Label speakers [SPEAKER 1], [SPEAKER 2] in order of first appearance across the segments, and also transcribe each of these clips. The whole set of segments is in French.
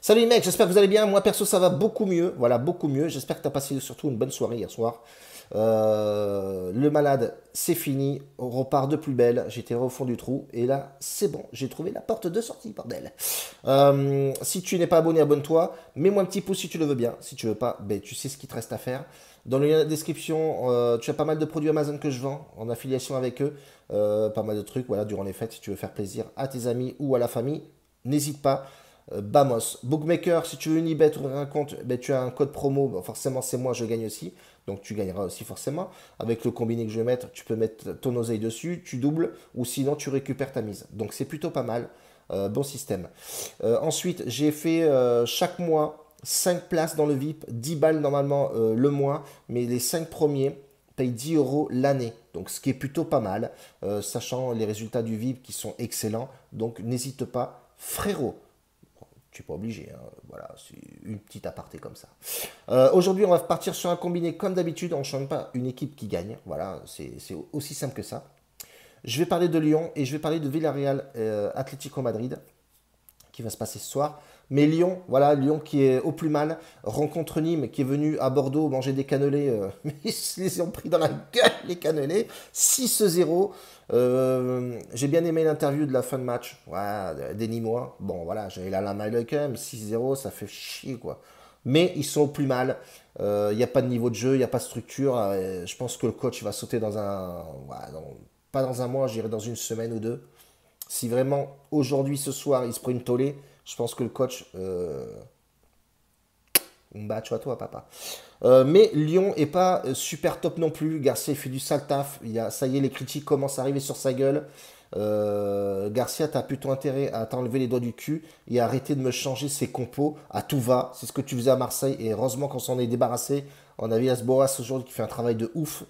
[SPEAKER 1] Salut les mecs, j'espère que vous allez bien. Moi perso ça va beaucoup mieux. Voilà, beaucoup mieux. J'espère que tu as passé surtout une bonne soirée hier soir. Le malade, c'est fini. On repart de plus belle. J'étais au fond du trou. Et là, c'est bon. J'ai trouvé la porte de sortie, bordel. Si tu n'es pas abonné, abonne-toi. Mets-moi un petit pouce si tu le veux bien. Si tu veux pas, ben, tu sais ce qu'il te reste à faire. Dans le lien de la description, tu as pas mal de produits Amazon que je vends en affiliation avec eux. Pas mal de trucs, voilà, durant les fêtes, si tu veux faire plaisir à tes amis ou à la famille. N'hésite pas. Bamos. Bookmaker, si tu veux une ibet ou un compte, ben, tu as un code promo. Bon, forcément, c'est moi, je gagne aussi. Donc tu gagneras aussi forcément. Avec le combiné que je vais mettre, tu peux mettre ton oseille dessus, tu doubles ou sinon tu récupères ta mise. Donc c'est plutôt pas mal. Bon système. Ensuite, j'ai fait chaque mois 5 places dans le VIP, 10 balles normalement le mois, mais les 5 premiers payent 10 euros l'année. Donc ce qui est plutôt pas mal, sachant les résultats du VIP qui sont excellents. Donc n'hésite pas, frérot. Tu n'es pas obligé, hein. Voilà, c'est une petite aparté comme ça. Aujourd'hui, on va partir sur un combiné comme d'habitude. On ne change pas une équipe qui gagne. Voilà, c'est aussi simple que ça. Je vais parler de Lyon et je vais parler de Villarreal Atlético Madrid qui va se passer ce soir. Mais Lyon, voilà, Lyon qui est au plus mal, rencontre Nîmes qui est venu à Bordeaux manger des cannelés, mais ils se les ont pris dans la gueule, les cannelés, 6-0. J'ai bien aimé l'interview de la fin de match, ouais, des Nîmois. Bon, voilà, j'avais la lame à l'œil quand même, 6-0, ça fait chier, quoi. Mais ils sont au plus mal, il n'y a pas de niveau de jeu, il n'y a pas de structure. Je pense que le coach va sauter dans un... ouais, pas dans un mois, j'irai dans une semaine ou deux. Si vraiment aujourd'hui, ce soir, il se prend une tollée, je pense que le coach. Bah, à toi, papa. Mais Lyon est pas super top non plus. Garcia fait du sale taf. Ça y est, les critiques commencent à arriver sur sa gueule. Garcia, t'as plutôt intérêt à t'enlever les doigts du cul et à arrêter de me changer ses compos à tout va. C'est ce que tu faisais à Marseille et heureusement qu'on s'en est débarrassé. On a Villas-Boas aujourd'hui qui fait un travail de ouf.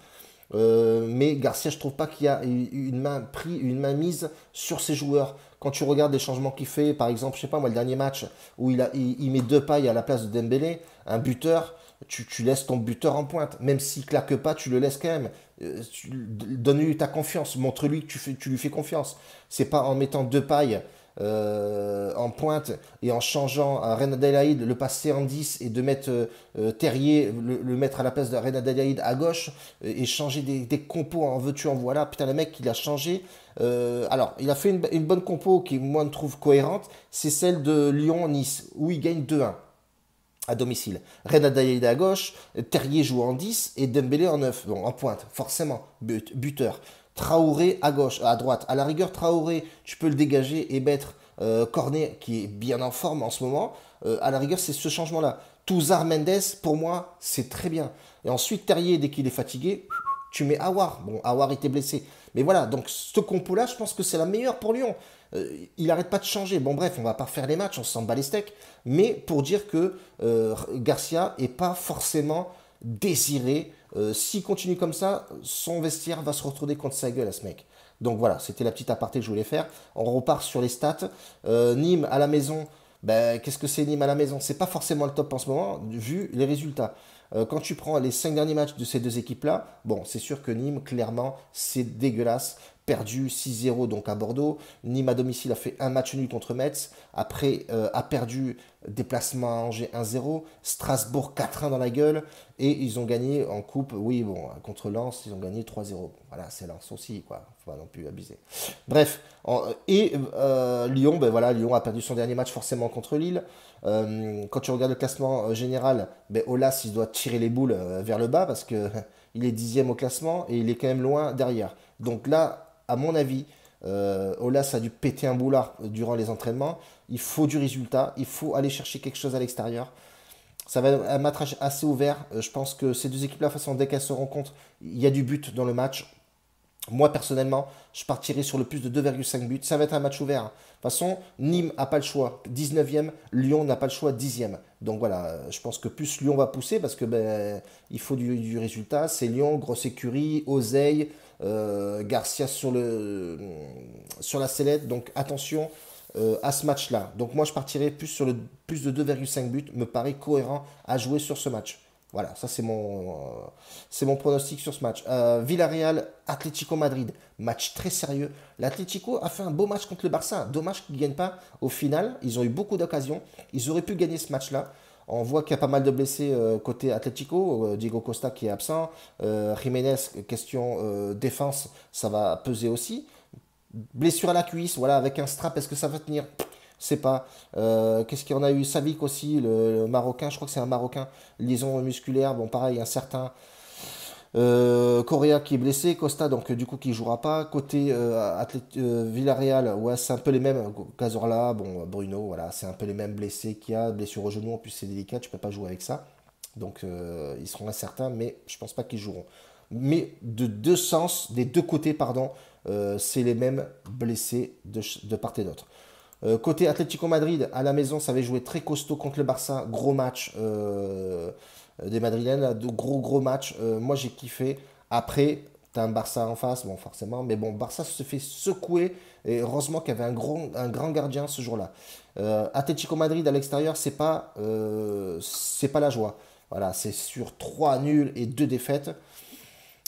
[SPEAKER 1] Mais Garcia, je trouve pas qu'il y a une main mise sur ses joueurs. Quand tu regardes les changements qu'il fait, par exemple, je sais pas moi, le dernier match où il met deux pailles à la place de Dembélé, un buteur, tu laisses ton buteur en pointe. Même s'il claque pas, tu le laisses quand même. Donne-lui ta confiance, montre-lui que tu lui fais confiance. C'est pas en mettant deux pailles en pointe et en changeant à Reine Adélaïde, le passer en 10 et de mettre Terrier, le mettre à la place de Reine Adélaïde à gauche et changer des compos en veux-tu en voilà. Putain, le mec, il a changé. Alors, il a fait une bonne compo qui, moi, je trouve cohérente. C'est celle de Lyon-Nice où il gagne 2-1 à domicile. Reine Adélaïde à gauche, Terrier joue en 10 et Dembélé en 9. Bon, en pointe, forcément, buteur. Traoré à gauche, à droite. À la rigueur, Traoré, tu peux le dégager et mettre Cornet, qui est bien en forme en ce moment. À la rigueur, c'est ce changement-là. Touzard Mendes, pour moi, c'est très bien. Et ensuite, Terrier, dès qu'il est fatigué, tu mets Awar. Bon, Awar était blessé. Mais voilà, donc ce compo-là, je pense que c'est la meilleure pour Lyon. Il n'arrête pas de changer. Bon, bref, on va pas faire les matchs, on s'en bat les steaks. Mais pour dire que Garcia est pas forcément désiré. S'il continue comme ça, son vestiaire va se retourner contre sa gueule à ce mec. Donc voilà, c'était la petite aparté que je voulais faire. On repart sur les stats. Nîmes à la maison, ben, qu'est-ce que c'est Nîmes à la maison? C'est pas forcément le top en ce moment, vu les résultats. Quand tu prends les 5 derniers matchs de ces deux équipes-là, bon, c'est sûr que Nîmes, clairement, c'est dégueulasse. Perdu 6-0 donc à Bordeaux. Nîmes à domicile a fait un match nul contre Metz. Après, a perdu déplacement à Angers 1-0. Strasbourg 4-1 dans la gueule. Et ils ont gagné en coupe, oui, bon, contre Lens, ils ont gagné 3-0. Voilà, c'est Lens aussi, quoi. Faut pas non plus abuser. Bref, Lyon, ben voilà, Lyon a perdu son dernier match forcément contre Lille. Quand tu regardes le classement général, ben Olas, il doit tirer les boules vers le bas parce que il est 10e au classement et il est quand même loin derrière. Donc là, à mon avis, Olas a dû péter un boulard durant les entraînements. Il faut du résultat, il faut aller chercher quelque chose à l'extérieur. Ça va être un match assez ouvert. Je pense que ces deux équipes-là, de toute façon, dès qu'elles se rencontrent, il y a du but dans le match. Moi, personnellement, je partirai sur le plus de 2,5 buts. Ça va être un match ouvert, hein. De toute façon, Nîmes n'a pas le choix. 19e, Lyon n'a pas le choix. 10e. Donc voilà, je pense que plus Lyon va pousser parce que ben, il faut du résultat. C'est Lyon, grosse écurie, oseille, Garcia sur la sellette. Donc attention à ce match-là. Donc moi, je partirai plus sur le plus de 2,5 buts. Me paraît cohérent à jouer sur ce match. Voilà, ça c'est mon pronostic sur ce match. Villarreal, Atlético Madrid, match très sérieux. L'Atlético a fait un beau match contre le Barça. Dommage qu'ils ne gagnent pas au final. Ils ont eu beaucoup d'occasions. Ils auraient pu gagner ce match-là. On voit qu'il y a pas mal de blessés côté Atlético. Diego Costa qui est absent. Jiménez, question défense, ça va peser aussi. Blessure à la cuisse, voilà, avec un strap, est-ce que ça va tenir? C'est pas. Qu'est-ce qu'il y en a eu? Savic aussi, le Marocain, je crois que c'est un Marocain, liaison musculaire, bon pareil, un certain Correa qui est blessé, Costa donc du coup qui jouera pas. Côté Villarreal, ouais c'est un peu les mêmes, Cazorla, bon Bruno, voilà, c'est un peu les mêmes blessés qu'il y a, blessure au genou, en plus c'est délicat, tu peux pas jouer avec ça. Donc ils seront incertains, mais je pense pas qu'ils joueront. Mais de deux sens, des deux côtés, pardon, c'est les mêmes blessés de part et d'autre. Côté Atlético Madrid, à la maison, ça avait joué très costaud contre le Barça. Gros match des Madrilènes, de gros match. Moi, j'ai kiffé. Après, t'as un Barça en face, bon, forcément. Mais bon, Barça se fait secouer. Et heureusement qu'il y avait un grand gardien ce jour-là. Atlético Madrid à l'extérieur, c'est pas la joie. Voilà, c'est sur 3 nuls et 2 défaites.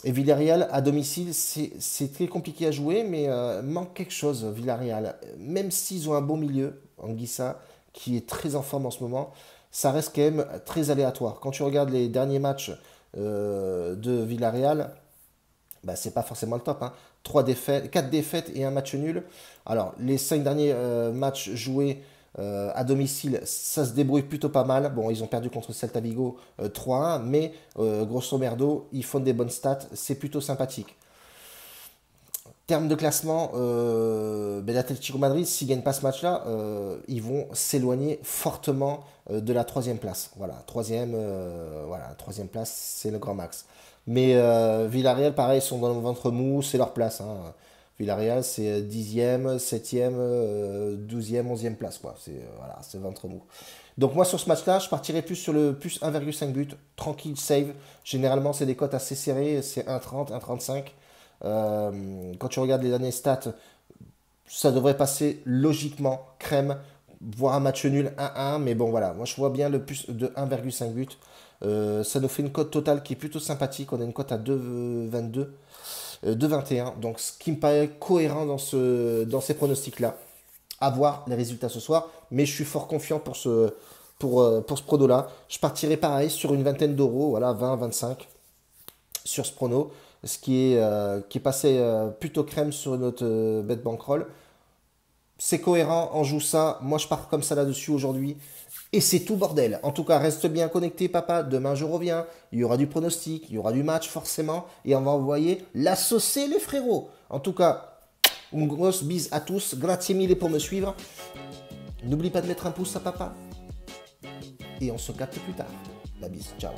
[SPEAKER 1] Et Villarreal à domicile, c'est très compliqué à jouer, mais manque quelque chose, Villarreal. Même s'ils ont un bon milieu, Anguissa, qui est très en forme en ce moment, ça reste quand même très aléatoire. Quand tu regardes les derniers matchs de Villarreal, bah, c'est pas forcément le top, hein. 3 défaites, 4 défaites et un match nul. Alors, les 5 derniers matchs joués à domicile, ça se débrouille plutôt pas mal. Bon, ils ont perdu contre Celta Vigo 3-1, mais grosso merdo, ils font des bonnes stats, c'est plutôt sympathique. Termes de classement, ben, l'Atlético Madrid, s'ils ne gagnent pas ce match-là, ils vont s'éloigner fortement de la troisième place. Voilà, troisième place, c'est le grand max. Mais Villarreal, pareil, ils sont dans le ventre mou, c'est leur place, hein. Villarreal, c'est 10e, 7e, 12e, 11e place, quoi. C'est voilà, c'est ventre mou. Donc moi, sur ce match-là, je partirais plus sur le plus 1,5 but, tranquille, save. Généralement, c'est des cotes assez serrées, c'est 1,30, 1,35. Quand tu regardes les derniers stats, ça devrait passer logiquement crème, voire un match nul 1-1. Mais bon, voilà, moi je vois bien le plus de 1,5 but. Ça nous fait une cote totale qui est plutôt sympathique. On a une cote à 2,22, 2,21. Donc ce qui me paraît cohérent dans ces pronostics-là. À voir les résultats ce soir. Mais je suis fort confiant pour ce prono-là. Je partirai pareil sur une vingtaine d'euros, voilà, 20, 25 sur ce prono, ce qui est passé plutôt crème sur notre bet bankroll. C'est cohérent, on joue ça. Moi, je pars comme ça là-dessus aujourd'hui. Et c'est tout bordel. En tout cas, reste bien connecté, papa. Demain, je reviens. Il y aura du pronostic, il y aura du match, forcément. Et on va envoyer la saucer, les frérots. En tout cas, une grosse bise à tous. Grazie mille pour me suivre. N'oublie pas de mettre un pouce à papa. Et on se capte plus tard. La bise. Ciao.